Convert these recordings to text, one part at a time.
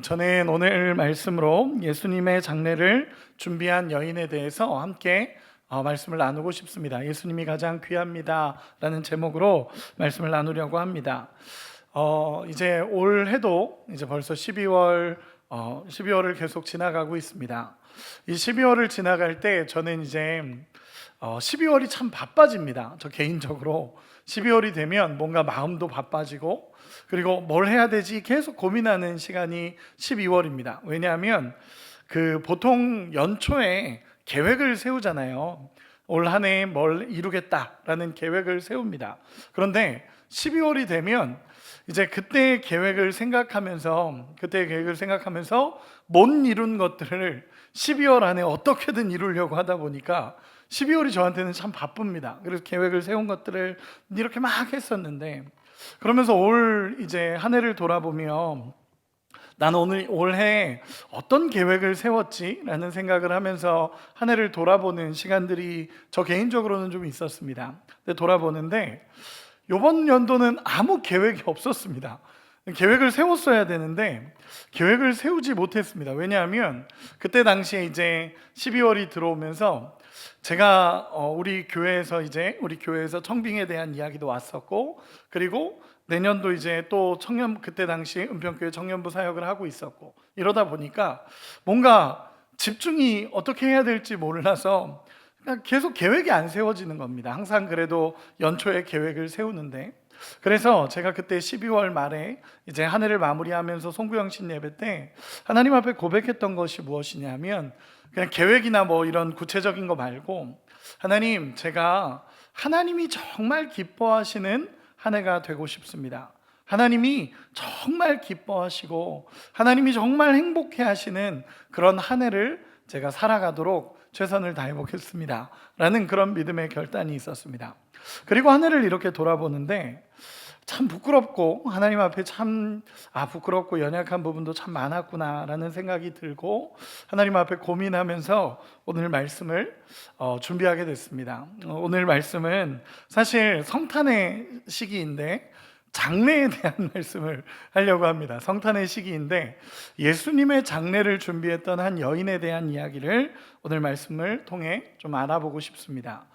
저는 오늘 말씀으로 예수님의 장례를 준비한 여인에 대해서 함께 말씀을 나누고 싶습니다. 예수님이 가장 귀합니다 라는 제목으로 말씀을 나누려고 합니다. 이제 올해도 이제 벌써 12월을 계속 지나가고 있습니다. 이 12월을 지나갈 때 저는 이제 12월이 참 바빠집니다. 저 개인적으로 12월이 되면 뭔가 마음도 바빠지고, 그리고 뭘 해야 되지 계속 고민하는 시간이 12월입니다. 왜냐하면 보통 연초에 계획을 세우잖아요. 올 한 해 뭘 이루겠다라는 계획을 세웁니다. 그런데 12월이 되면 이제 그때의 계획을 생각하면서 못 이룬 것들을 12월 안에 어떻게든 이루려고 하다 보니까 12월이 저한테는 참 바쁩니다. 그래서 계획을 세운 것들을 이렇게 막 했었는데, 그러면서 이제 한 해를 돌아보며 나는 오늘 올해 어떤 계획을 세웠지? 라는 생각을 하면서 한 해를 돌아보는 시간들이 저 개인적으로는 좀 있었습니다. 근데 돌아보는데 이번 연도는 아무 계획이 없었습니다. 계획을 세웠어야 되는데 계획을 세우지 못했습니다. 왜냐하면 그때 당시에 이제 12월이 들어오면서 제가 우리 교회에서 청빙에 대한 이야기도 왔었고, 그리고 내년도 이제 또 그때 당시 은평교회 청년부 사역을 하고 있었고, 이러다 보니까 뭔가 집중이 어떻게 해야 될지 몰라서 그냥 계속 계획이 안 세워지는 겁니다. 항상 그래도 연초에 계획을 세우는데, 그래서 제가 그때 12월 말에 이제 한 해를 마무리하면서 송구영신 예배 때 하나님 앞에 고백했던 것이 무엇이냐면, 그냥 계획이나 뭐 이런 구체적인 거 말고, 하나님, 제가 하나님이 정말 기뻐하시는 한 해가 되고 싶습니다. 하나님이 정말 기뻐하시고 하나님이 정말 행복해 하시는 그런 한 해를 제가 살아가도록 최선을 다해 보겠습니다 라는 그런 믿음의 결단이 있었습니다. 그리고 한 해를 이렇게 돌아보는데 참 부끄럽고, 하나님 앞에 참 부끄럽고 연약한 부분도 참 많았구나 라는 생각이 들고, 하나님 앞에 고민하면서 오늘 말씀을 준비하게 됐습니다. 오늘 말씀은 사실 성탄의 시기인데 장례에 대한 말씀을 하려고 합니다. 성탄의 시기인데 예수님의 장례를 준비했던 한 여인에 대한 이야기를 오늘 말씀을 통해 좀 알아보고 싶습니다.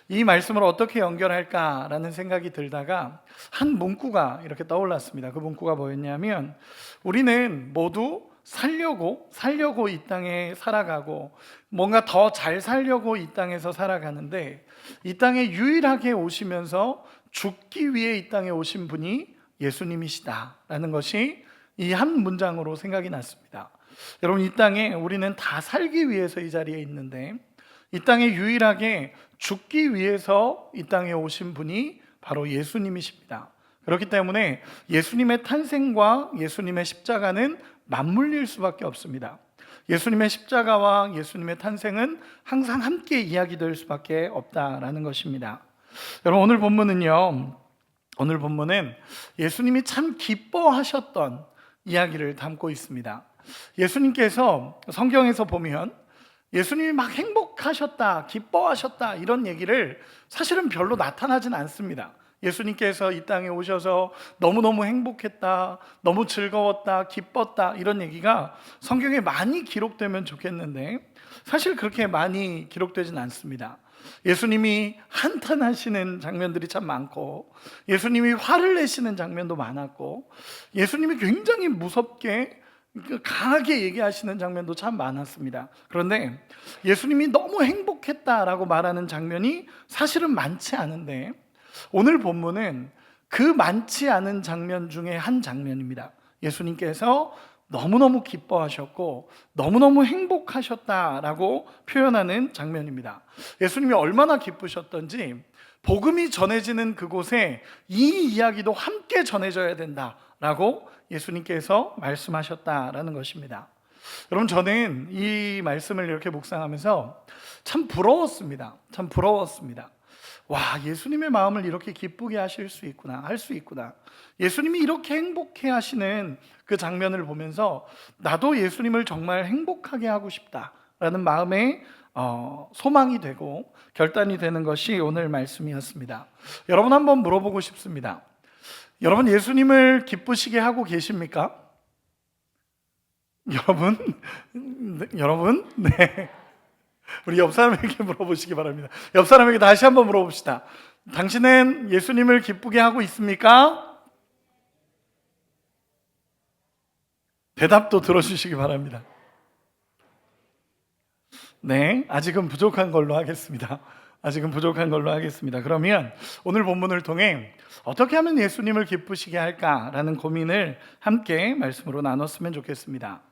이 말씀을 어떻게 연결할까라는 생각이 들다가 한 문구가 이렇게 떠올랐습니다. 그 문구가 뭐였냐면, 우리는 모두 살려고 이 땅에 살아가고 뭔가 더 잘 살려고 이 땅에서 살아가는데, 이 땅에 유일하게 오시면서 죽기 위해 이 땅에 오신 분이 예수님이시다라는 것이 이 한 문장으로 생각이 났습니다. 여러분, 이 땅에 우리는 다 살기 위해서 이 자리에 있는데, 이 땅에 유일하게 죽기 위해서 이 땅에 오신 분이 바로 예수님이십니다. 그렇기 때문에 예수님의 탄생과 예수님의 십자가는 맞물릴 수밖에 없습니다. 예수님의 십자가와 예수님의 탄생은 항상 함께 이야기될 수밖에 없다라는 것입니다. 여러분, 오늘 본문은 예수님이 참 기뻐하셨던 이야기를 담고 있습니다. 예수님께서 성경에서 보면 예수님이 막 행복하셨다, 기뻐하셨다 이런 얘기를 사실은 별로 나타나진 않습니다. 예수님께서 이 땅에 오셔서 너무너무 행복했다, 너무 즐거웠다, 기뻤다 이런 얘기가 성경에 많이 기록되면 좋겠는데 사실 그렇게 많이 기록되진 않습니다. 예수님이 한탄하시는 장면들이 참 많고, 예수님이 화를 내시는 장면도 많았고, 예수님이 굉장히 무섭게 강하게 얘기하시는 장면도 참 많았습니다. 그런데 예수님이 너무 행복했다라고 말하는 장면이 사실은 많지 않은데, 오늘 본문은 그 많지 않은 장면 중에 한 장면입니다. 예수님께서 너무너무 기뻐하셨고 너무너무 행복하셨다라고 표현하는 장면입니다. 예수님이 얼마나 기쁘셨던지 복음이 전해지는 그곳에 이 이야기도 함께 전해져야 된다라고 예수님께서 말씀하셨다라는 것입니다. 여러분, 저는 이 말씀을 이렇게 묵상하면서 참 부러웠습니다. 와, 예수님의 마음을 이렇게 기쁘게 할 수 있구나. 예수님이 이렇게 행복해 하시는 그 장면을 보면서 나도 예수님을 정말 행복하게 하고 싶다라는 마음에 소망이 되고 결단이 되는 것이 오늘 말씀이었습니다. 여러분, 한번 물어보고 싶습니다. 여러분, 예수님을 기쁘시게 하고 계십니까? 여러분, 여러분, 네. 우리 옆 사람에게 물어보시기 바랍니다. 옆 사람에게 다시 한번 물어봅시다. 당신은 예수님을 기쁘게 하고 있습니까? 대답도 들어주시기 바랍니다. 네, 아직은 부족한 걸로 하겠습니다. 아직은 부족한 걸로 하겠습니다. 그러면 오늘 본문을 통해 어떻게 하면 예수님을 기쁘시게 할까라는 고민을 함께 말씀으로 나눴으면 좋겠습니다.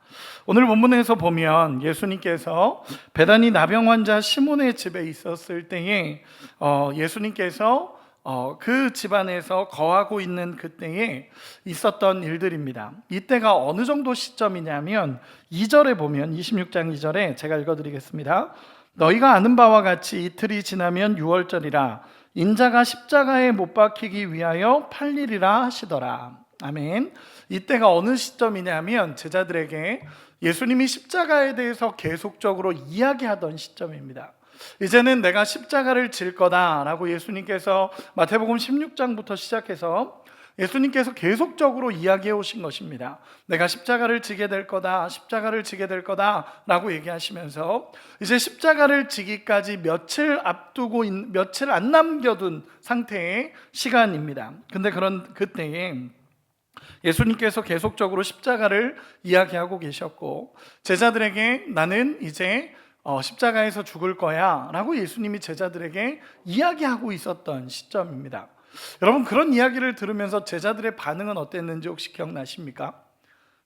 오늘 본문에서 보면 예수님께서 베다니 나병 환자 시몬의 집에 있었을 때에 예수님께서 그 집안에서 거하고 있는 그때에 있었던 일들입니다. 이때가 어느 정도 시점이냐면 2절에 보면 26장 2절에 제가 읽어드리겠습니다. 너희가 아는 바와 같이 이틀이 지나면 유월절이라 인자가 십자가에 못 박히기 위하여 팔리리라 하시더라. 아멘. 이때가 어느 시점이냐면 제자들에게 예수님이 십자가에 대해서 계속적으로 이야기하던 시점입니다. 이제는 내가 십자가를 질 거다라고 예수님께서 마태복음 16장부터 시작해서 예수님께서 계속적으로 이야기해 오신 것입니다. 내가 십자가를 지게 될 거다, 십자가를 지게 될 거다라고 얘기하시면서 이제 십자가를 지기까지 며칠 안 남겨둔 상태의 시간입니다. 근데 그런 그때에 예수님께서 계속적으로 십자가를 이야기하고 계셨고 제자들에게 나는 이제 십자가에서 죽을 거야 라고 예수님이 제자들에게 이야기하고 있었던 시점입니다. 여러분, 그런 이야기를 들으면서 제자들의 반응은 어땠는지 혹시 기억나십니까?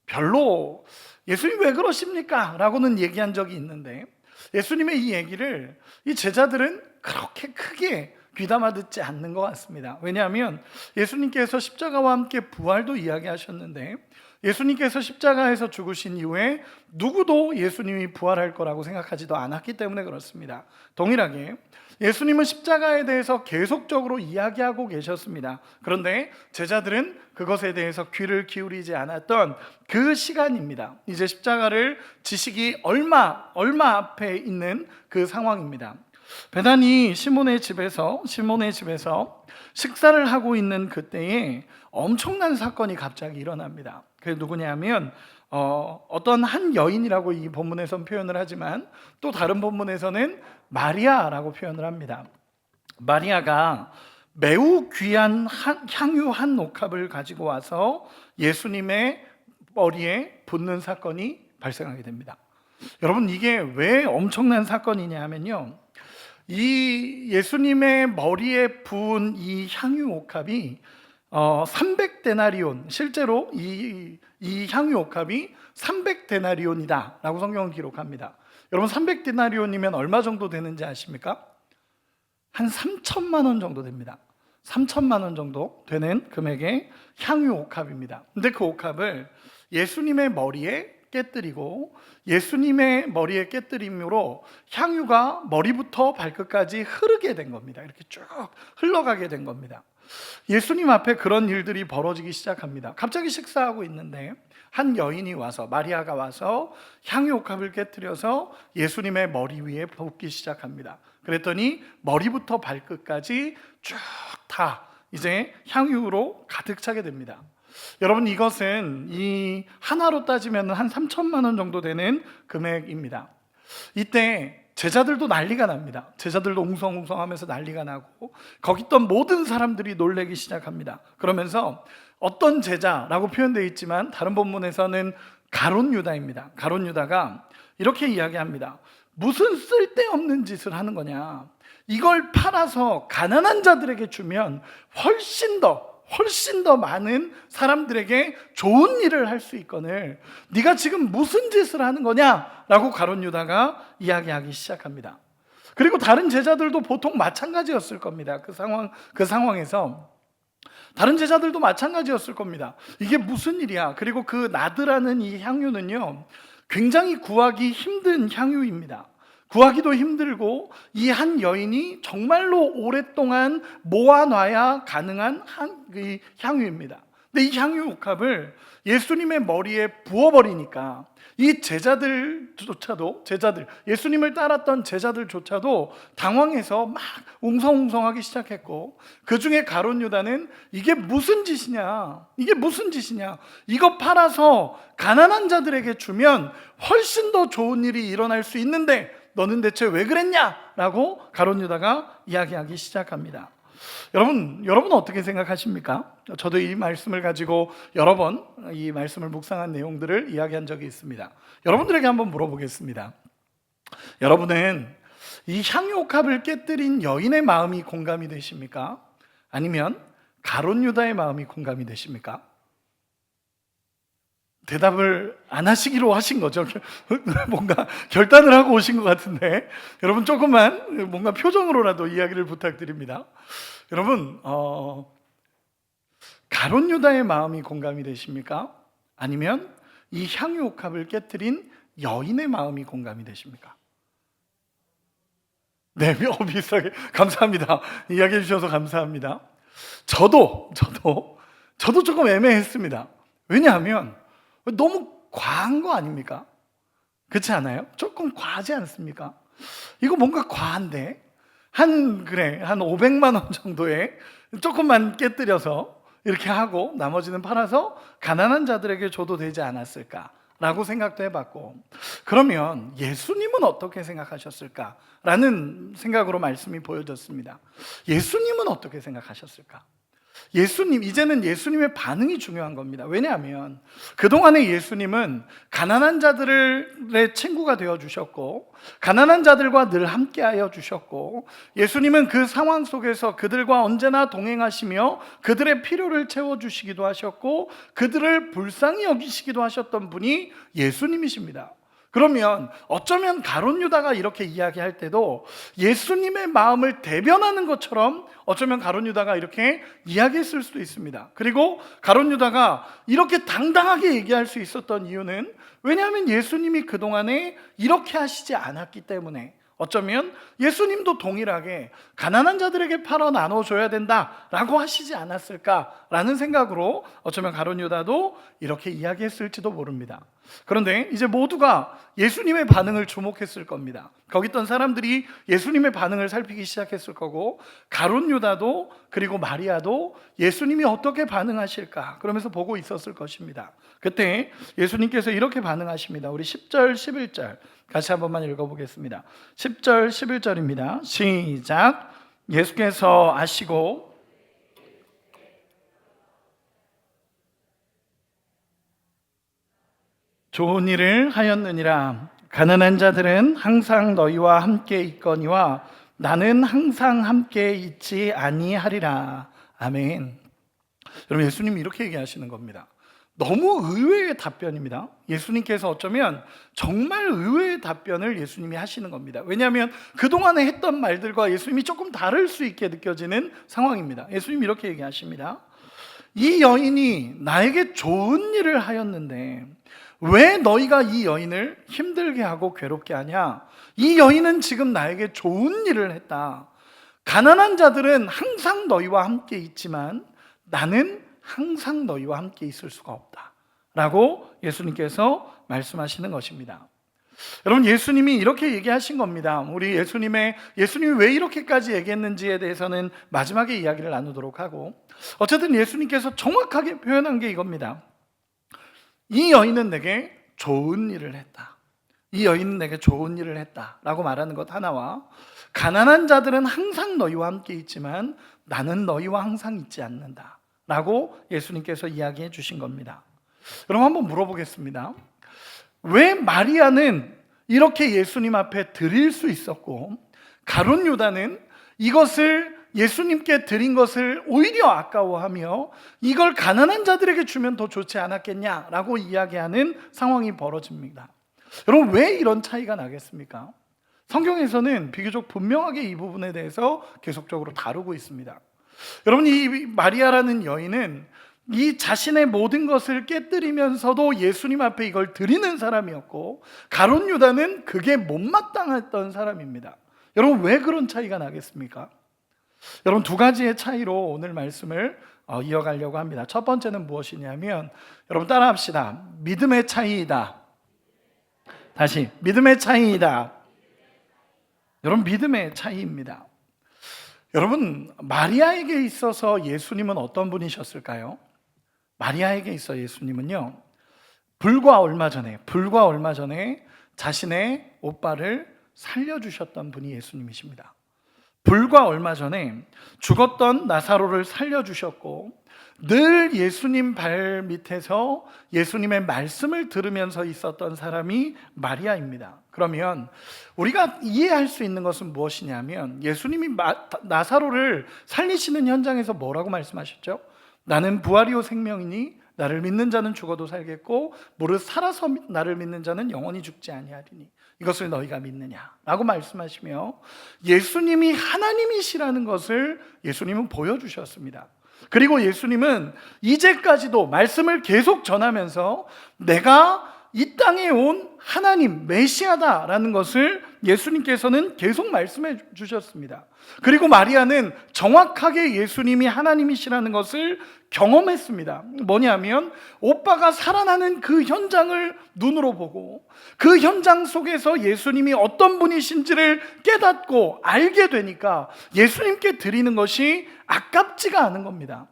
별로 예수님 왜 그러십니까? 라고는 얘기한 적이 있는데 예수님의 이 얘기를 이 제자들은 그렇게 크게 귀담아 듣지 않는 것 같습니다. 왜냐하면 예수님께서 십자가와 함께 부활도 이야기하셨는데 예수님께서 십자가에서 죽으신 이후에 누구도 예수님이 부활할 거라고 생각하지도 않았기 때문에 그렇습니다. 동일하게 예수님은 십자가에 대해서 계속적으로 이야기하고 계셨습니다. 그런데 제자들은 그것에 대해서 귀를 기울이지 않았던 그 시간입니다. 이제 십자가를 지시기 얼마 앞에 있는 그 상황입니다. 베다니 시몬의 집에서 식사를 하고 있는 그때에 엄청난 사건이 갑자기 일어납니다. 그게 누구냐면 어떤 한 여인이라고 이 본문에서는 표현을 하지만 또 다른 본문에서는 마리아라고 표현을 합니다. 마리아가 매우 귀한 향유 한 옥합을 가지고 와서 예수님의 머리에 붓는 사건이 발생하게 됩니다. 여러분, 이게 왜 엄청난 사건이냐 하면요, 이 예수님의 머리에 부은 이 향유 옥합이 300데나리온, 실제로 이 향유 옥합이 300데나리온이다 라고 성경은 기록합니다. 여러분, 300데나리온이면 얼마 정도 되는지 아십니까? 한 3천만 원 정도 됩니다. 3천만 원 정도 되는 금액의 향유 옥합입니다. 근데 그 옥합을 예수님의 머리에 깨뜨리고 예수님의 머리에 깨뜨림으로 향유가 머리부터 발끝까지 흐르게 된 겁니다. 이렇게 쭉 흘러가게 된 겁니다. 예수님 앞에 그런 일들이 벌어지기 시작합니다. 갑자기 식사하고 있는데 한 여인이 와서, 마리아가 와서 향유 옥합을 깨뜨려서 예수님의 머리 위에 붓기 시작합니다. 그랬더니 머리부터 발끝까지 쭉 다 이제 향유로 가득 차게 됩니다. 여러분, 이것은 이 하나로 따지면 한 3천만 원 정도 되는 금액입니다. 이때 제자들도 난리가 납니다. 제자들도 웅성웅성하면서 난리가 나고 거기 있던 모든 사람들이 놀라기 시작합니다. 그러면서 어떤 제자라고 표현되어 있지만 다른 본문에서는 가룟 유다입니다. 가룟 유다가 이렇게 이야기합니다. 무슨 쓸데없는 짓을 하는 거냐, 이걸 팔아서 가난한 자들에게 주면 훨씬 더 많은 사람들에게 좋은 일을 할 수 있거늘 네가 지금 무슨 짓을 하는 거냐라고 가룟 유다가 이야기하기 시작합니다. 그리고 다른 제자들도 보통 마찬가지였을 겁니다. 그 상황에서 다른 제자들도 마찬가지였을 겁니다. 이게 무슨 일이야? 그리고 그 나드라는 이 향유는요, 굉장히 구하기 힘든 향유입니다. 구하기도 힘들고 이 한 여인이 정말로 오랫동안 모아놔야 가능한 향유입니다. 근데 이 향유 옥합을 예수님의 머리에 부어버리니까 이 제자들조차도, 예수님을 따랐던 제자들조차도 당황해서 막 웅성웅성하기 시작했고, 그 중에 가룟 유다는 이게 무슨 짓이냐, 이거 팔아서 가난한 자들에게 주면 훨씬 더 좋은 일이 일어날 수 있는데 너는 대체 왜 그랬냐? 라고 가룟 유다가 이야기하기 시작합니다. 여러분 어떻게 생각하십니까? 저도 이 말씀을 가지고 여러 번 이 말씀을 묵상한 내용들을 이야기한 적이 있습니다. 여러분들에게 한번 물어보겠습니다. 여러분은 이 향유옥합을 깨뜨린 여인의 마음이 공감이 되십니까? 아니면 가룟 유다의 마음이 공감이 되십니까? 대답을 안 하시기로 하신 거죠. 뭔가 결단을 하고 오신 것 같은데, 여러분 조금만 뭔가 표정으로라도 이야기를 부탁드립니다. 여러분, 가룟 유다의 마음이 공감이 되십니까? 아니면 이 향유옥합을 깨뜨린 여인의 마음이 공감이 되십니까? 네, 비슷하게. 감사합니다. 이야기해 주셔서 감사합니다. 저도 조금 애매했습니다. 왜냐하면 너무 과한 거 아닙니까? 그렇지 않아요? 조금 과하지 않습니까? 이거 뭔가 과한데 한 500만 원 정도에 조금만 깨뜨려서 이렇게 하고 나머지는 팔아서 가난한 자들에게 줘도 되지 않았을까라고 생각도 해봤고, 그러면 예수님은 어떻게 생각하셨을까라는 생각으로 말씀이 보여졌습니다. 예수님은 어떻게 생각하셨을까? 이제는 예수님의 반응이 중요한 겁니다. 왜냐하면 그동안의 예수님은 가난한 자들의 친구가 되어주셨고, 가난한 자들과 늘 함께하여 주셨고, 예수님은 그 상황 속에서 그들과 언제나 동행하시며 그들의 필요를 채워주시기도 하셨고, 그들을 불쌍히 여기시기도 하셨던 분이 예수님이십니다. 그러면 어쩌면 가룟 유다가 이렇게 이야기할 때도 예수님의 마음을 대변하는 것처럼 어쩌면 가룟 유다가 이렇게 이야기했을 수도 있습니다. 그리고 가룟 유다가 이렇게 당당하게 얘기할 수 있었던 이유는, 왜냐하면 예수님이 그동안에 이렇게 하시지 않았기 때문에, 어쩌면 예수님도 동일하게 가난한 자들에게 팔아 나눠줘야 된다라고 하시지 않았을까라는 생각으로 어쩌면 가룟 유다도 이렇게 이야기했을지도 모릅니다. 그런데 이제 모두가 예수님의 반응을 주목했을 겁니다. 거기 있던 사람들이 예수님의 반응을 살피기 시작했을 거고, 가룟 유다도 그리고 마리아도 예수님이 어떻게 반응하실까 그러면서 보고 있었을 것입니다. 그때 예수님께서 이렇게 반응하십니다. 우리 10절 11절 같이 한 번만 읽어보겠습니다. 10절 11절입니다. 시작. 예수께서 아시고 좋은 일을 하였느니라. 가난한 자들은 항상 너희와 함께 있거니와 나는 항상 함께 있지 아니하리라. 아멘. 여러분, 예수님이 이렇게 얘기하시는 겁니다. 너무 의외의 답변입니다. 예수님께서 어쩌면 정말 의외의 답변을 예수님이 하시는 겁니다. 왜냐하면 그동안에 했던 말들과 예수님이 조금 다를 수 있게 느껴지는 상황입니다. 예수님이 이렇게 얘기하십니다. 이 여인이 나에게 좋은 일을 하였는데 왜 너희가 이 여인을 힘들게 하고 괴롭게 하냐? 이 여인은 지금 나에게 좋은 일을 했다. 가난한 자들은 항상 너희와 함께 있지만 나는 항상 너희와 함께 있을 수가 없다 라고 예수님께서 말씀하시는 것입니다. 여러분, 예수님이 이렇게 얘기하신 겁니다. 우리 예수님이 왜 이렇게까지 얘기했는지에 대해서는 마지막에 이야기를 나누도록 하고, 어쨌든 예수님께서 정확하게 표현한 게 이겁니다. 이 여인은 내게 좋은 일을 했다. 이 여인은 내게 좋은 일을 했다 라고 말하는 것 하나와, 가난한 자들은 항상 너희와 함께 있지만 나는 너희와 항상 있지 않는다 라고 예수님께서 이야기해 주신 겁니다. 그럼 한번 물어보겠습니다. 왜 마리아는 이렇게 예수님 앞에 드릴 수 있었고, 가룟 유다는 이것을 예수님께 드린 것을 오히려 아까워하며 이걸 가난한 자들에게 주면 더 좋지 않았겠냐라고 이야기하는 상황이 벌어집니다. 여러분, 왜 이런 차이가 나겠습니까? 성경에서는 비교적 분명하게 이 부분에 대해서 계속적으로 다루고 있습니다. 여러분, 이 마리아라는 여인은 이 자신의 모든 것을 깨뜨리면서도 예수님 앞에 이걸 드리는 사람이었고, 가룟 유다는 그게 못마땅했던 사람입니다. 여러분, 왜 그런 차이가 나겠습니까? 여러분, 두 가지의 차이로 오늘 말씀을 이어가려고 합니다. 첫 번째는 무엇이냐면, 여러분 따라합시다. 믿음의 차이이다. 다시, 믿음의 차이이다. 여러분, 믿음의 차이입니다. 여러분, 마리아에게 있어서 예수님은 어떤 분이셨을까요? 마리아에게 있어 예수님은요, 불과 얼마 전에 자신의 오빠를 살려주셨던 분이 예수님이십니다. 불과 얼마 전에 죽었던 나사로를 살려주셨고, 늘 예수님 발 밑에서 예수님의 말씀을 들으면서 있었던 사람이 마리아입니다. 그러면 우리가 이해할 수 있는 것은 무엇이냐면, 예수님이 나사로를 살리시는 현장에서 뭐라고 말씀하셨죠? 나는 부활이요 생명이니 나를 믿는 자는 죽어도 살겠고 무릇 살아서 나를 믿는 자는 영원히 죽지 아니하리니 이것을 너희가 믿느냐 라고 말씀하시며, 예수님이 하나님이시라는 것을 예수님은 보여주셨습니다. 그리고 예수님은 이제까지도 말씀을 계속 전하면서 내가 이 땅에 온 하나님 메시아다라는 것을 예수님께서는 계속 말씀해 주셨습니다. 그리고 마리아는 정확하게 예수님이 하나님이시라는 것을 경험했습니다. 뭐냐면 오빠가 살아나는 그 현장을 눈으로 보고 그 현장 속에서 예수님이 어떤 분이신지를 깨닫고 알게 되니까 예수님께 드리는 것이 아깝지가 않은 겁니다.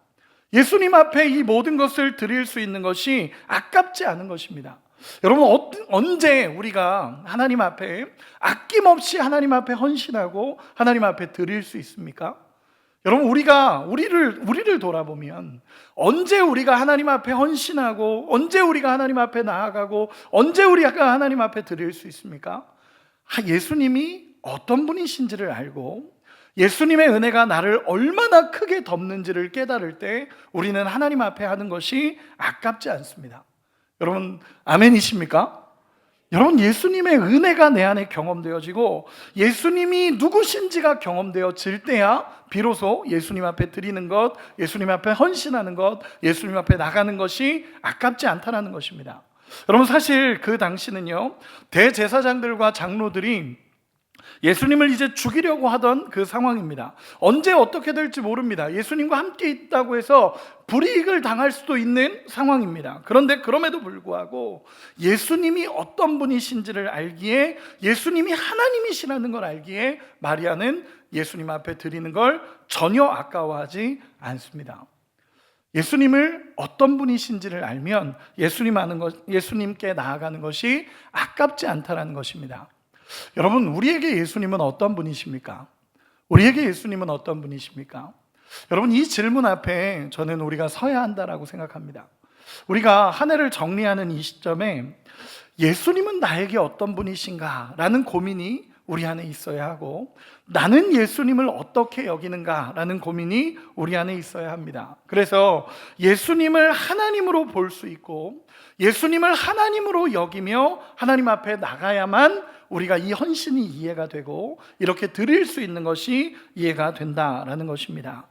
예수님 앞에 이 모든 것을 드릴 수 있는 것이 아깝지 않은 것입니다. 여러분, 언제 우리가 하나님 앞에 아낌없이 하나님 앞에 헌신하고 하나님 앞에 드릴 수 있습니까? 여러분, 우리를 돌아보면 언제 우리가 하나님 앞에 헌신하고 언제 우리가 하나님 앞에 나아가고 언제 우리가 하나님 앞에 드릴 수 있습니까? 예수님이 어떤 분이신지를 알고 예수님의 은혜가 나를 얼마나 크게 덮는지를 깨달을 때 우리는 하나님 앞에 하는 것이 아깝지 않습니다. 여러분, 아멘이십니까? 여러분, 예수님의 은혜가 내 안에 경험되어지고 예수님이 누구신지가 경험되어질 때야 비로소 예수님 앞에 드리는 것, 예수님 앞에 헌신하는 것, 예수님 앞에 나가는 것이 아깝지 않다는 것입니다. 여러분, 사실 그 당시는요, 대제사장들과 장로들이 예수님을 이제 죽이려고 하던 그 상황입니다. 언제 어떻게 될지 모릅니다. 예수님과 함께 있다고 해서 불이익을 당할 수도 있는 상황입니다. 그런데 그럼에도 불구하고 예수님이 어떤 분이신지를 알기에, 예수님이 하나님이시라는 걸 알기에 마리아는 예수님 앞에 드리는 걸 전혀 아까워하지 않습니다. 예수님을 어떤 분이신지를 알면 예수님께 나아가는 것이 아깝지 않다는 것입니다. 여러분, 우리에게 예수님은 어떤 분이십니까? 우리에게 예수님은 어떤 분이십니까? 여러분, 이 질문 앞에 저는 우리가 서야 한다라고 생각합니다. 우리가 한 해를 정리하는 이 시점에 예수님은 나에게 어떤 분이신가? 라는 고민이 우리 안에 있어야 하고, 나는 예수님을 어떻게 여기는가? 라는 고민이 우리 안에 있어야 합니다. 그래서 예수님을 하나님으로 볼 수 있고 예수님을 하나님으로 여기며 하나님 앞에 나가야만 우리가 이 헌신이 이해가 되고 이렇게 드릴 수 있는 것이 이해가 된다라는 것입니다.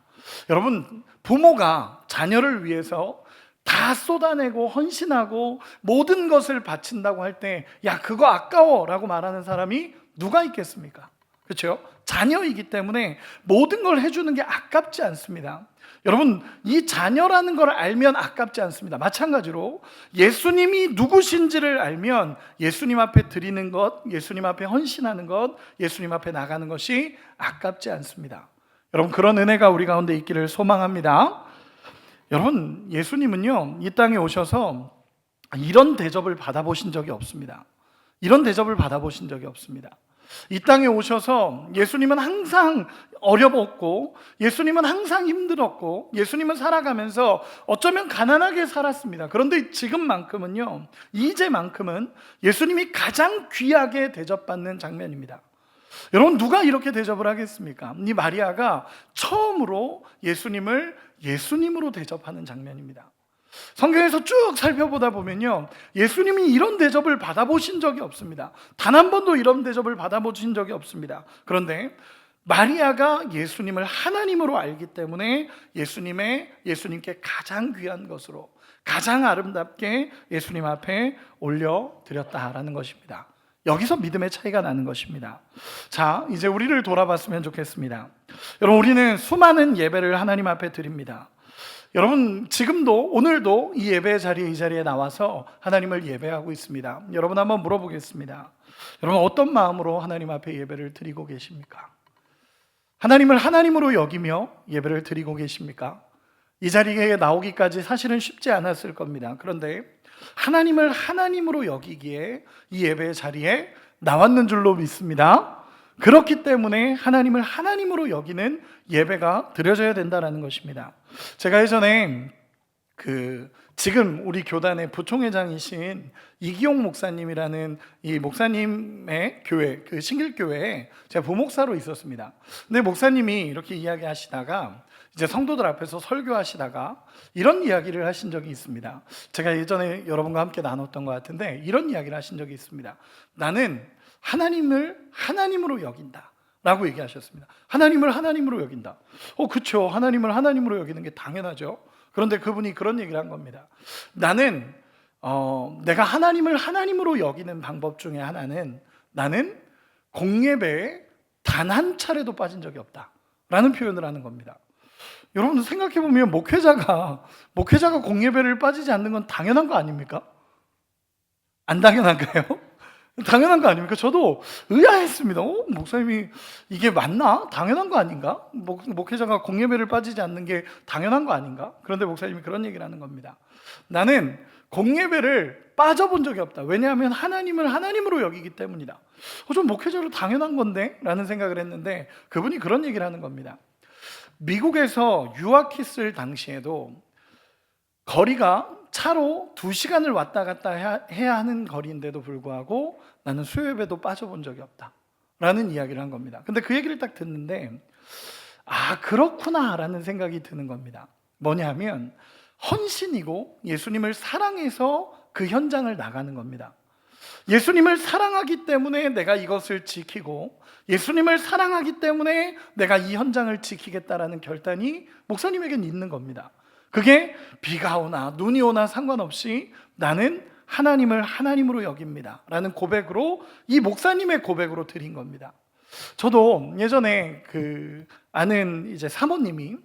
여러분, 부모가 자녀를 위해서 다 쏟아내고 헌신하고 모든 것을 바친다고 할 때 야, 그거 아까워 라고 말하는 사람이 누가 있겠습니까? 그렇죠? 자녀이기 때문에 모든 걸 해주는 게 아깝지 않습니다. 여러분, 이 자녀라는 걸 알면 아깝지 않습니다. 마찬가지로 예수님이 누구신지를 알면 예수님 앞에 드리는 것, 예수님 앞에 헌신하는 것, 예수님 앞에 나가는 것이 아깝지 않습니다. 여러분, 그런 은혜가 우리 가운데 있기를 소망합니다. 여러분, 예수님은요, 이 땅에 오셔서 이런 대접을 받아보신 적이 없습니다. 이런 대접을 받아보신 적이 없습니다. 이 땅에 오셔서 예수님은 항상 어려웠고 예수님은 항상 힘들었고 예수님은 살아가면서 어쩌면 가난하게 살았습니다. 그런데 지금만큼은요, 이제만큼은 예수님이 가장 귀하게 대접받는 장면입니다. 여러분, 누가 이렇게 대접을 하겠습니까? 이 마리아가 처음으로 예수님을 예수님으로 대접하는 장면입니다. 성경에서 쭉 살펴보다 보면요, 예수님이 이런 대접을 받아보신 적이 없습니다. 단 한 번도 이런 대접을 받아보신 적이 없습니다. 그런데 마리아가 예수님을 하나님으로 알기 때문에 예수님께 가장 귀한 것으로 가장 아름답게 예수님 앞에 올려드렸다라는 것입니다. 여기서 믿음의 차이가 나는 것입니다. 자, 이제 우리를 돌아봤으면 좋겠습니다. 여러분, 우리는 수많은 예배를 하나님 앞에 드립니다. 여러분 지금도 오늘도 이 예배 자리에 이 자리에 나와서 하나님을 예배하고 있습니다. 여러분 한번 물어보겠습니다. 여러분 어떤 마음으로 하나님 앞에 예배를 드리고 계십니까? 하나님을 하나님으로 여기며 예배를 드리고 계십니까? 이 자리에 나오기까지 사실은 쉽지 않았을 겁니다. 그런데 하나님을 하나님으로 여기기에 이 예배 자리에 나왔는 줄로 믿습니다. 그렇기 때문에 하나님을 하나님으로 여기는 예배가 드려져야 된다는 것입니다. 제가 예전에 지금 우리 교단의 부총회장이신 이기용 목사님이라는 이 목사님의 교회, 그 신길교회에 제가 부목사로 있었습니다. 근데 목사님이 이렇게 이야기하시다가 이제 성도들 앞에서 설교하시다가 이런 이야기를 하신 적이 있습니다. 제가 예전에 여러분과 함께 나눴던 것 같은데 이런 이야기를 하신 적이 있습니다. 나는 하나님을 하나님으로 여긴다 라고 얘기하셨습니다. 하나님을 하나님으로 여긴다. 그쵸, 하나님을 하나님으로 여기는 게 당연하죠. 그런데 그분이 그런 얘기를 한 겁니다. 나는 내가 하나님을 하나님으로 여기는 방법 중에 하나는 나는 공예배에 단 한 차례도 빠진 적이 없다 라는 표현을 하는 겁니다. 여러분 생각해보면 목회자가 공예배를 빠지지 않는 건 당연한 거 아닙니까? 안 당연한가요? 당연한 거 아닙니까? 저도 의아했습니다. 목사님이 이게 맞나? 당연한 거 아닌가? 목회자가 공예배를 빠지지 않는 게 당연한 거 아닌가? 그런데 목사님이 그런 얘기를 하는 겁니다. 나는 공예배를 빠져본 적이 없다. 왜냐하면 하나님을 하나님으로 여기기 때문이다. 좀 목회자로 당연한 건데? 라는 생각을 했는데 그분이 그런 얘기를 하는 겁니다. 미국에서 유학했을 당시에도 거리가 차로 2시간을 왔다 갔다 해야 하는 거리인데도 불구하고 나는 수요예배도 빠져본 적이 없다 라는 이야기를 한 겁니다. 근데 그 얘기를 딱 듣는데 그렇구나 라는 생각이 드는 겁니다. 뭐냐면 헌신이고 예수님을 사랑해서 그 현장을 나가는 겁니다. 예수님을 사랑하기 때문에 내가 이것을 지키고 예수님을 사랑하기 때문에 내가 이 현장을 지키겠다라는 결단이 목사님에겐 있는 겁니다. 그게 비가 오나 눈이 오나 상관없이 나는 하나님을 하나님으로 여깁니다 라는 고백으로, 이 목사님의 고백으로 드린 겁니다. 저도 예전에 아는 이제 사모님이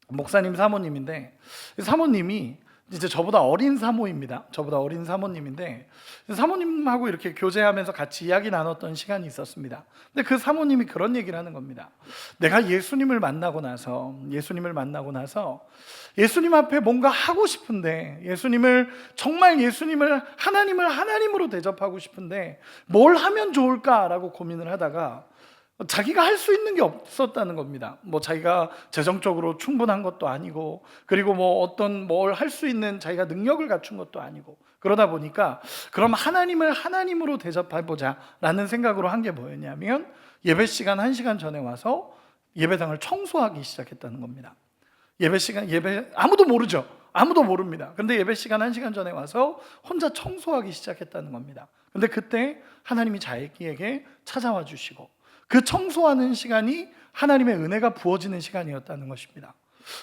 목사님 사모님인데, 사모님이 이제 저보다 어린 사모입니다. 저보다 어린 사모님인데 사모님하고 이렇게 교제하면서 같이 이야기 나눴던 시간이 있었습니다. 근데 그 사모님이 그런 얘기를 하는 겁니다. 내가 예수님을 만나고 나서 예수님 앞에 뭔가 하고 싶은데, 정말 예수님을 하나님을 하나님으로 대접하고 싶은데 뭘 하면 좋을까라고 고민을 하다가 자기가 할 수 있는 게 없었다는 겁니다. 자기가 재정적으로 충분한 것도 아니고, 그리고 뭘 할 수 있는 자기가 능력을 갖춘 것도 아니고, 그러다 보니까 그럼 하나님을 하나님으로 대접해보자 라는 생각으로 한 게 뭐였냐면 예배 시간 1시간 전에 와서 예배당을 청소하기 시작했다는 겁니다. 아무도 모르죠. 아무도 모릅니다. 근데 예배 시간 1시간 전에 와서 혼자 청소하기 시작했다는 겁니다. 근데 그때 하나님이 자기에게 찾아와 주시고 그 청소하는 시간이 하나님의 은혜가 부어지는 시간이었다는 것입니다.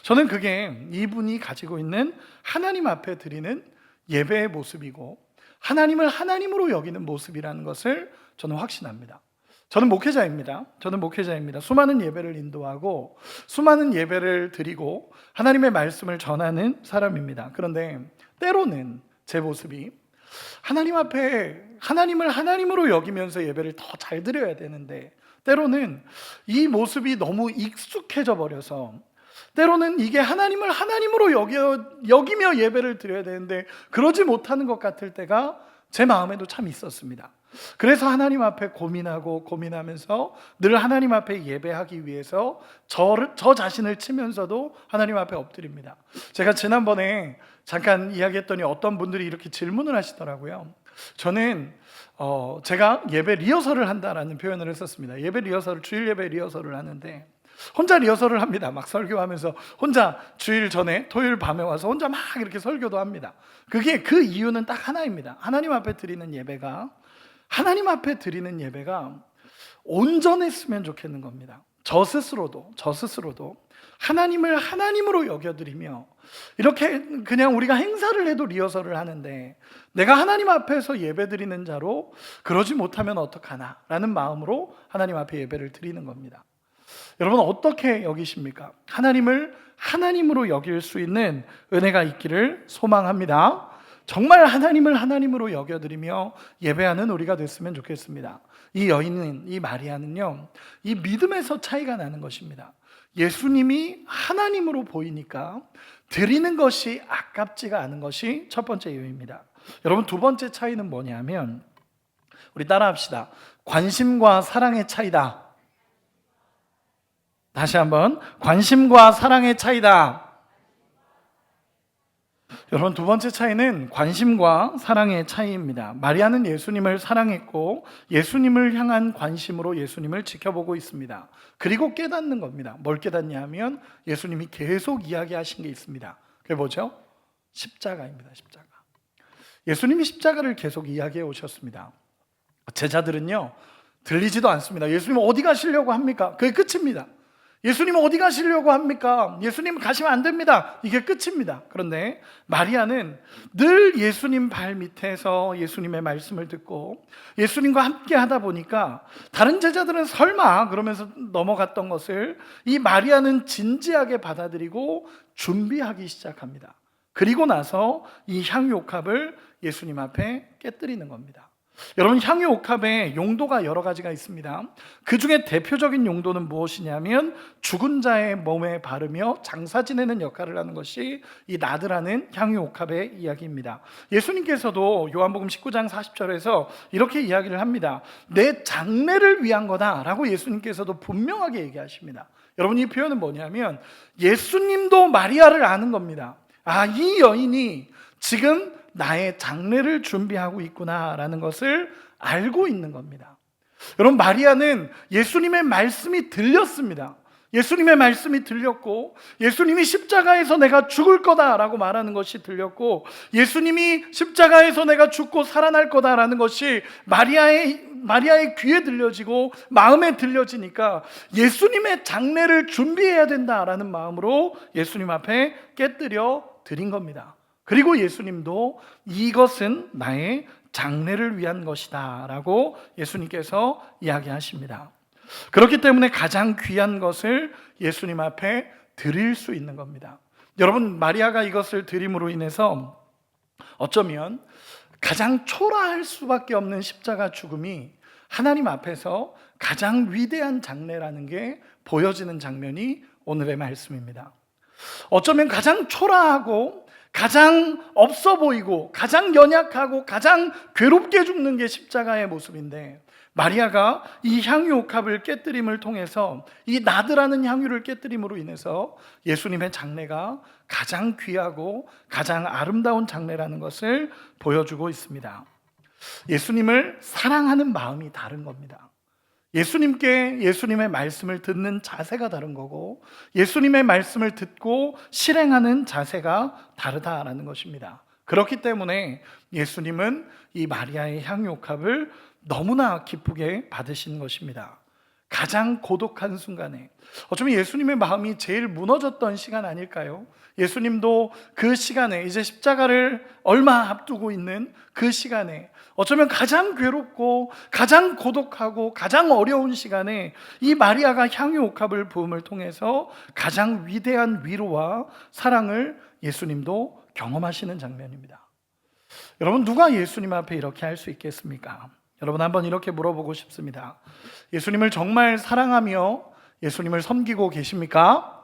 저는 그게 이분이 가지고 있는 하나님 앞에 드리는 예배의 모습이고 하나님을 하나님으로 여기는 모습이라는 것을 저는 확신합니다. 저는 목회자입니다. 수많은 예배를 인도하고 수많은 예배를 드리고 하나님의 말씀을 전하는 사람입니다. 그런데 때로는 제 모습이 하나님 앞에 하나님을 하나님으로 여기면서 예배를 더 잘 드려야 되는데, 때로는 이 모습이 너무 익숙해져 버려서, 때로는 이게 하나님을 하나님으로 여기며 예배를 드려야 되는데 그러지 못하는 것 같을 때가 제 마음에도 참 있었습니다. 그래서 하나님 앞에 고민하면서 늘 하나님 앞에 예배하기 위해서 저 자신을 치면서도 하나님 앞에 엎드립니다. 제가 지난번에 잠깐 이야기했더니 어떤 분들이 이렇게 질문을 하시더라고요. 저는 제가 예배 리허설을 한다라는 표현을 했었습니다. 주일 예배 리허설을 하는데 혼자 리허설을 합니다. 막 설교하면서 혼자 주일 전에 토요일 밤에 와서 혼자 막 이렇게 설교도 합니다. 그 이유는 딱 하나입니다. 하나님 앞에 드리는 예배가 온전했으면 좋겠는 겁니다. 저 스스로도 하나님을 하나님으로 여겨드리며, 이렇게 그냥 우리가 행사를 해도 리허설을 하는데 내가 하나님 앞에서 예배드리는 자로 그러지 못하면 어떡하나 라는 마음으로 하나님 앞에 예배를 드리는 겁니다. 여러분 어떻게 여기십니까? 하나님을 하나님으로 여길 수 있는 은혜가 있기를 소망합니다. 정말 하나님을 하나님으로 여겨드리며 예배하는 우리가 됐으면 좋겠습니다. 이 여인은, 이 마리아는요, 이 믿음에서 차이가 나는 것입니다. 예수님이 하나님으로 보이니까 드리는 것이 아깝지가 않은 것이 첫 번째 이유입니다. 여러분, 두 번째 차이는 뭐냐면, 우리 따라합시다. 관심과 사랑의 차이다. 다시 한번, 관심과 사랑의 차이다. 여러분, 두 번째 차이는 관심과 사랑의 차이입니다. 마리아는 예수님을 사랑했고 예수님을 향한 관심으로 예수님을 지켜보고 있습니다. 그리고 깨닫는 겁니다. 뭘 깨닫냐 하면 예수님이 계속 이야기하신 게 있습니다. 그게 뭐죠? 십자가입니다. 십자가. 예수님이 십자가를 계속 이야기해 오셨습니다. 제자들은요, 들리지도 않습니다. 예수님 어디 가시려고 합니까? 그게 끝입니다. 예수님 어디 가시려고 합니까? 예수님 가시면 안 됩니다. 이게 끝입니다. 그런데 마리아는 늘 예수님 발 밑에서 예수님의 말씀을 듣고 예수님과 함께 하다 보니까 다른 제자들은 설마 그러면서 넘어갔던 것을 이 마리아는 진지하게 받아들이고 준비하기 시작합니다. 그리고 나서 이 향유옥합을 예수님 앞에 깨뜨리는 겁니다. 여러분, 향유옥합의 용도가 여러 가지가 있습니다. 그 중에 대표적인 용도는 무엇이냐면 죽은 자의 몸에 바르며 장사 지내는 역할을 하는 것이 이 나드라는 향유옥합의 이야기입니다. 예수님께서도 요한복음 19장 40절에서 이렇게 이야기를 합니다. 내 장례를 위한 거다라고 예수님께서도 분명하게 얘기하십니다. 여러분, 이 표현은 뭐냐면 예수님도 마리아를 아는 겁니다. 아, 이 여인이 지금 나의 장례를 준비하고 있구나라는 것을 알고 있는 겁니다. 여러분, 마리아는 예수님의 말씀이 들렸습니다. 예수님의 말씀이 들렸고 예수님이 십자가에서 내가 죽을 거다라고 말하는 것이 들렸고 예수님이 십자가에서 내가 죽고 살아날 거다라는 것이 마리아의 귀에 들려지고 마음에 들려지니까 예수님의 장례를 준비해야 된다라는 마음으로 예수님 앞에 깨뜨려 드린 겁니다. 그리고 예수님도 이것은 나의 장례를 위한 것이다 라고 예수님께서 이야기하십니다. 그렇기 때문에 가장 귀한 것을 예수님 앞에 드릴 수 있는 겁니다. 여러분, 마리아가 이것을 드림으로 인해서 어쩌면 가장 초라할 수밖에 없는 십자가 죽음이 하나님 앞에서 가장 위대한 장례라는 게 보여지는 장면이 오늘의 말씀입니다. 어쩌면 가장 초라하고 가장 없어 보이고 가장 연약하고 가장 괴롭게 죽는 게 십자가의 모습인데 마리아가 이 향유옥합을 깨뜨림을 통해서 이 나드라는 향유를 깨뜨림으로 인해서 예수님의 장례가 가장 귀하고 가장 아름다운 장례라는 것을 보여주고 있습니다. 예수님을 사랑하는 마음이 다른 겁니다. 예수님의 말씀을 듣는 자세가 다른 거고 예수님의 말씀을 듣고 실행하는 자세가 다르다라는 것입니다. 그렇기 때문에 예수님은 이 마리아의 향유옥합을 너무나 기쁘게 받으신 것입니다. 가장 고독한 순간에 어쩌면 예수님의 마음이 제일 무너졌던 시간 아닐까요? 예수님도 그 시간에 이제 십자가를 얼마 앞두고 있는 그 시간에 어쩌면 가장 괴롭고 가장 고독하고 가장 어려운 시간에 이 마리아가 향유옥합을 부음을 통해서 가장 위대한 위로와 사랑을 예수님도 경험하시는 장면입니다. 여러분, 누가 예수님 앞에 이렇게 할 수 있겠습니까? 여러분, 한번 이렇게 물어보고 싶습니다. 예수님을 정말 사랑하며 예수님을 섬기고 계십니까?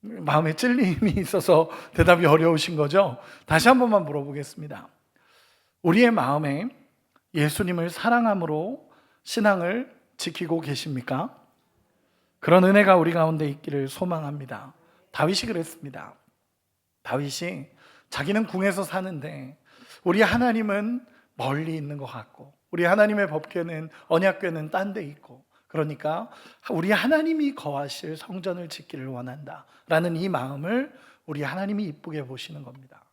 마음에 찔림이 있어서 대답이 어려우신 거죠? 다시 한 번만 물어보겠습니다. 우리의 마음에 예수님을 사랑함으로 신앙을 지키고 계십니까? 그런 은혜가 우리 가운데 있기를 소망합니다. 다윗이 그랬습니다. 다윗이 자기는 궁에서 사는데 우리 하나님은 멀리 있는 것 같고 우리 하나님의 법궤는 언약궤는 딴 데 있고 그러니까 우리 하나님이 거하실 성전을 짓기를 원한다 라는 이 마음을 우리 하나님이 이쁘게 보시는 겁니다.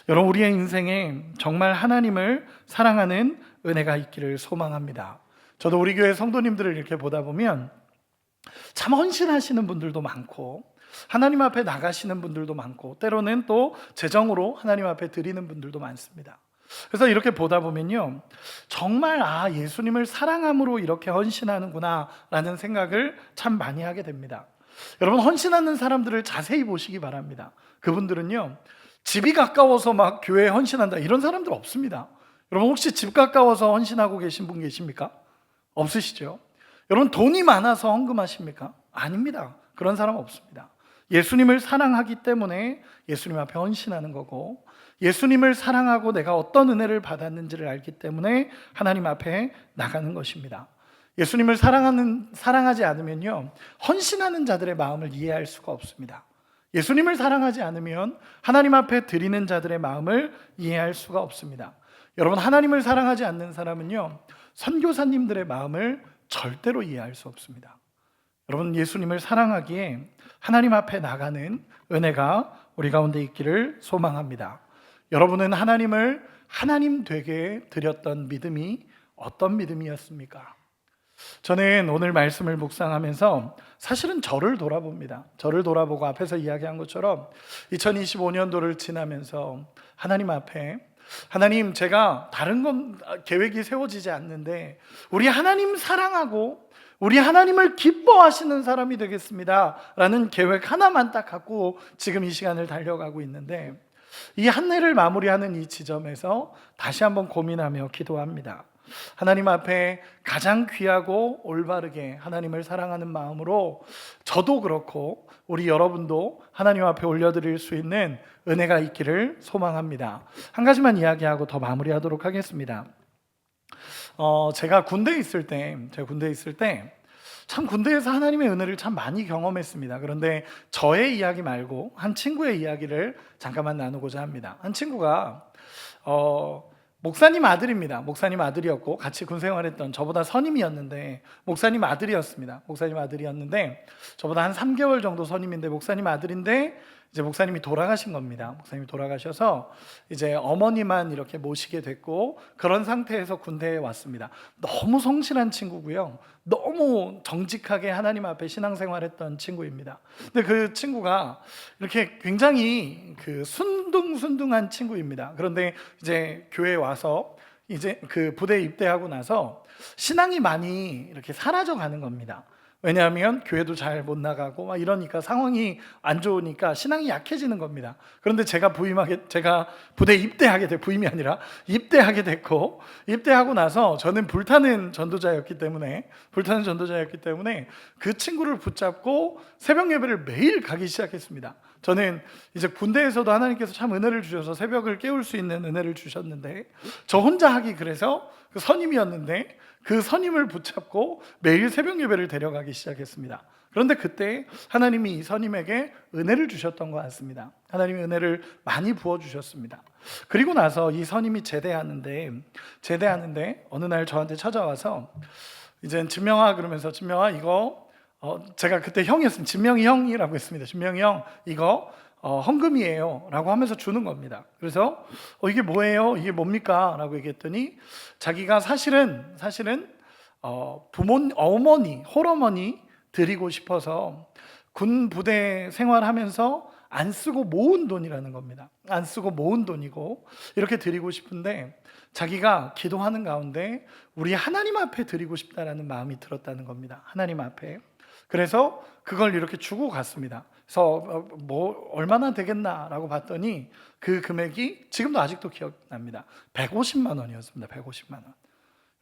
여러분, 우리의 인생에 정말 하나님을 사랑하는 은혜가 있기를 소망합니다. 저도 우리 교회 성도님들을 이렇게 보다 보면 참 헌신하시는 분들도 많고 하나님 앞에 나가시는 분들도 많고 때로는 또 재정으로 하나님 앞에 드리는 분들도 많습니다. 그래서 이렇게 보다 보면요, 정말 예수님을 사랑함으로 이렇게 헌신하는구나 라는 생각을 참 많이 하게 됩니다. 여러분, 헌신하는 사람들을 자세히 보시기 바랍니다. 그분들은요, 집이 가까워서 막 교회에 헌신한다 이런 사람들 없습니다. 여러분, 혹시 집 가까워서 헌신하고 계신 분 계십니까? 없으시죠? 여러분, 돈이 많아서 헌금하십니까? 아닙니다. 그런 사람 없습니다. 예수님을 사랑하기 때문에 예수님 앞에 헌신하는 거고, 예수님을 사랑하고 내가 어떤 은혜를 받았는지를 알기 때문에 하나님 앞에 나가는 것입니다. 예수님을 사랑하지 않으면요, 헌신하는 자들의 마음을 이해할 수가 없습니다. 예수님을 사랑하지 않으면 하나님 앞에 드리는 자들의 마음을 이해할 수가 없습니다. 여러분, 하나님을 사랑하지 않는 사람은요, 선교사님들의 마음을 절대로 이해할 수 없습니다. 여러분, 예수님을 사랑하기에 하나님 앞에 나가는 은혜가 우리 가운데 있기를 소망합니다. 여러분은 하나님을 하나님 되게 드렸던 믿음이 어떤 믿음이었습니까? 저는 오늘 말씀을 묵상하면서 사실은 저를 돌아봅니다. 저를 돌아보고 앞에서 이야기한 것처럼 2025년도를 지나면서 하나님 앞에, 하나님, 제가 다른 건 계획이 세워지지 않는데 우리 하나님 사랑하고 우리 하나님을 기뻐하시는 사람이 되겠습니다 라는 계획 하나만 딱 갖고 지금 이 시간을 달려가고 있는데, 이 한 해를 마무리하는 이 지점에서 다시 한번 고민하며 기도합니다. 하나님 앞에 가장 귀하고 올바르게 하나님을 사랑하는 마음으로 저도 그렇고 우리 여러분도 하나님 앞에 올려드릴 수 있는 은혜가 있기를 소망합니다. 한 가지만 이야기하고 더 마무리하도록 하겠습니다. 제가 군대에 있을 때 참 군대에서 하나님의 은혜를 참 많이 경험했습니다. 그런데 저의 이야기 말고 한 친구의 이야기를 잠깐만 나누고자 합니다. 한 친구가 목사님 아들입니다. 목사님 아들이었고 같이 군 생활했던, 저보다 선임이었는데 목사님 아들이었습니다. 목사님 아들이었는데 저보다 한 3개월 정도 선임인데 목사님 아들인데 이제 목사님이 돌아가신 겁니다. 목사님이 돌아가셔서 이제 어머니만 이렇게 모시게 됐고, 그런 상태에서 군대에 왔습니다. 너무 성실한 친구고요, 너무 정직하게 하나님 앞에 신앙생활했던 친구입니다. 근데 그 친구가 이렇게 굉장히 순둥순둥한 친구입니다. 그런데 이제 교회에 와서 이제 그 부대에 입대하고 나서 신앙이 많이 이렇게 사라져 가는 겁니다. 왜냐하면 교회도 잘 못 나가고 막 이러니까, 상황이 안 좋으니까 신앙이 약해지는 겁니다. 그런데 제가 부대에 부임이 아니라 입대하게 됐고, 입대하고 나서 저는 불타는 전도자였기 때문에 그 친구를 붙잡고 새벽 예배를 매일 가기 시작했습니다. 저는 이제 군대에서도 하나님께서 참 은혜를 주셔서 새벽을 깨울 수 있는 은혜를 주셨는데, 저 혼자 하기 그래서 그 선임이었는데 그 선임을 붙잡고 매일 새벽 예배를 데려가기 시작했습니다. 그런데 그때 하나님이 이 선임에게 은혜를 주셨던 것 같습니다. 하나님이 은혜를 많이 부어주셨습니다. 그리고 나서 이 선임이 제대하는데 어느 날 저한테 찾아와서 이제 진명아, 그러면서 진명아, 이거 제가 그때 형이었습니다. 진명이 형이라고 했습니다. 진명이 형, 이거 헌금이에요 라고 하면서 주는 겁니다. 그래서 이게 뭐예요? 이게 뭡니까? 라고 얘기했더니 자기가 사실은 어머니, 홀어머니 드리고 싶어서 군 부대 생활하면서 안 쓰고 모은 돈이라는 겁니다. 안 쓰고 모은 돈이고 이렇게 드리고 싶은데 자기가 기도하는 가운데 우리 하나님 앞에 드리고 싶다라는 마음이 들었다는 겁니다. 하나님 앞에. 그래서 그걸 이렇게 주고 갔습니다. 그래서 얼마나 되겠나라고 봤더니 그 금액이 지금도 아직도 기억납니다. 150만 원이었습니다. 150만 원.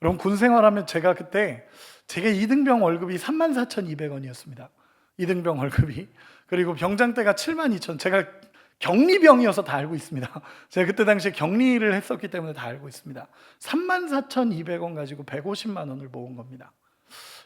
여러분, 군 생활하면 제가 그때 제게 2등병 월급이 34,200원이었습니다. 2등병 월급이. 그리고 병장 때가 72,000원. 제가 격리병이어서 다 알고 있습니다. 제가 그때 당시에 격리를 했었기 때문에 다 알고 있습니다. 34,200원 가지고 150만 원을 모은 겁니다.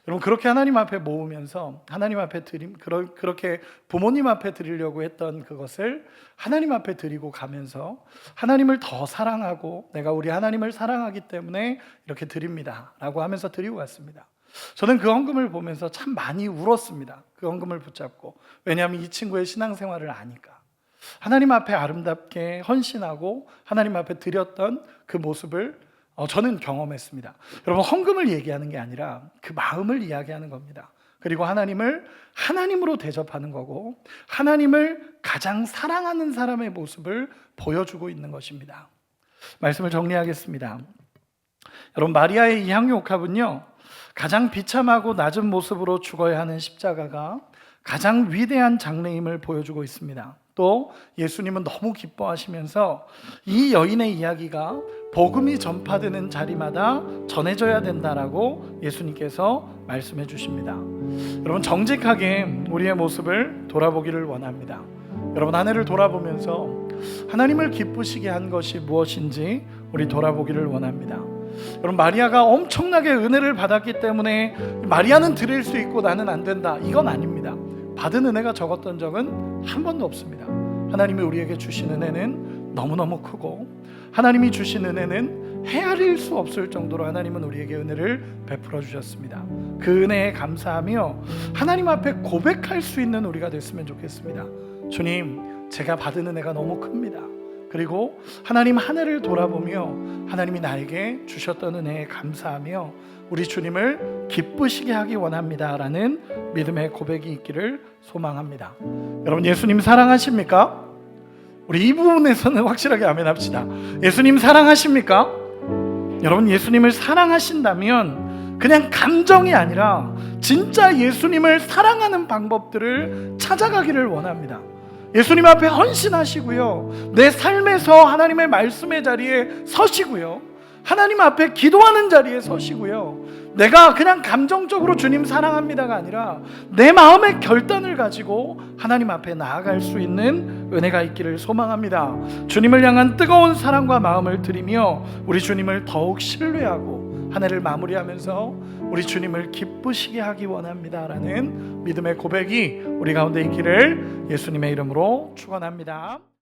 여러분, 그렇게 하나님 앞에 모으면서 하나님 앞에 그렇게 부모님 앞에 드리려고 했던 그것을 하나님 앞에 드리고 가면서 하나님을 더 사랑하고 내가 우리 하나님을 사랑하기 때문에 이렇게 드립니다 라고 하면서 드리고 갔습니다. 저는 그 헌금을 보면서 참 많이 울었습니다. 그 헌금을 붙잡고. 왜냐하면 이 친구의 신앙생활을 아니까. 하나님 앞에 아름답게 헌신하고 하나님 앞에 드렸던 그 모습을 저는 경험했습니다. 여러분, 헌금을 얘기하는 게 아니라 그 마음을 이야기하는 겁니다. 그리고 하나님을 하나님으로 대접하는 거고, 하나님을 가장 사랑하는 사람의 모습을 보여주고 있는 것입니다. 말씀을 정리하겠습니다. 여러분, 마리아의 이 향유옥합은요, 가장 비참하고 낮은 모습으로 죽어야 하는 십자가가 가장 위대한 장래임을 보여주고 있습니다. 또 예수님은 너무 기뻐하시면서 이 여인의 이야기가 복음이 전파되는 자리마다 전해져야 된다라고 예수님께서 말씀해 주십니다. 여러분, 정직하게 우리의 모습을 돌아보기를 원합니다. 여러분, 한 해를 돌아보면서 하나님을 기쁘시게 한 것이 무엇인지 우리 돌아보기를 원합니다. 여러분, 마리아가 엄청나게 은혜를 받았기 때문에 마리아는 드릴 수 있고 나는 안 된다, 이건 아닙니다. 받은 은혜가 적었던 적은 한 번도 없습니다. 하나님이 우리에게 주신 은혜는 너무너무 크고, 하나님이 주신 은혜는 헤아릴 수 없을 정도로 하나님은 우리에게 은혜를 베풀어 주셨습니다. 그 은혜에 감사하며 하나님 앞에 고백할 수 있는 우리가 됐으면 좋겠습니다. 주님, 제가 받은 은혜가 너무 큽니다. 그리고 하나님 한 해를 돌아보며 하나님이 나에게 주셨던 은혜에 감사하며 우리 주님을 기쁘시게 하기 원합니다 라는 믿음의 고백이 있기를 소망합니다. 여러분, 예수님 사랑하십니까? 우리 이 부분에서는 확실하게 아멘 합시다. 예수님 사랑하십니까? 여러분, 예수님을 사랑하신다면 그냥 감정이 아니라 진짜 예수님을 사랑하는 방법들을 찾아가기를 원합니다. 예수님 앞에 헌신하시고요, 내 삶에서 하나님의 말씀의 자리에 서시고요, 하나님 앞에 기도하는 자리에 서시고요, 내가 그냥 감정적으로 주님 사랑합니다가 아니라 내 마음의 결단을 가지고 하나님 앞에 나아갈 수 있는 은혜가 있기를 소망합니다. 주님을 향한 뜨거운 사랑과 마음을 드리며 우리 주님을 더욱 신뢰하고 한 해를 마무리하면서 우리 주님을 기쁘시게 하기 원합니다 라는 믿음의 고백이 우리 가운데 있기를 예수님의 이름으로 축원합니다.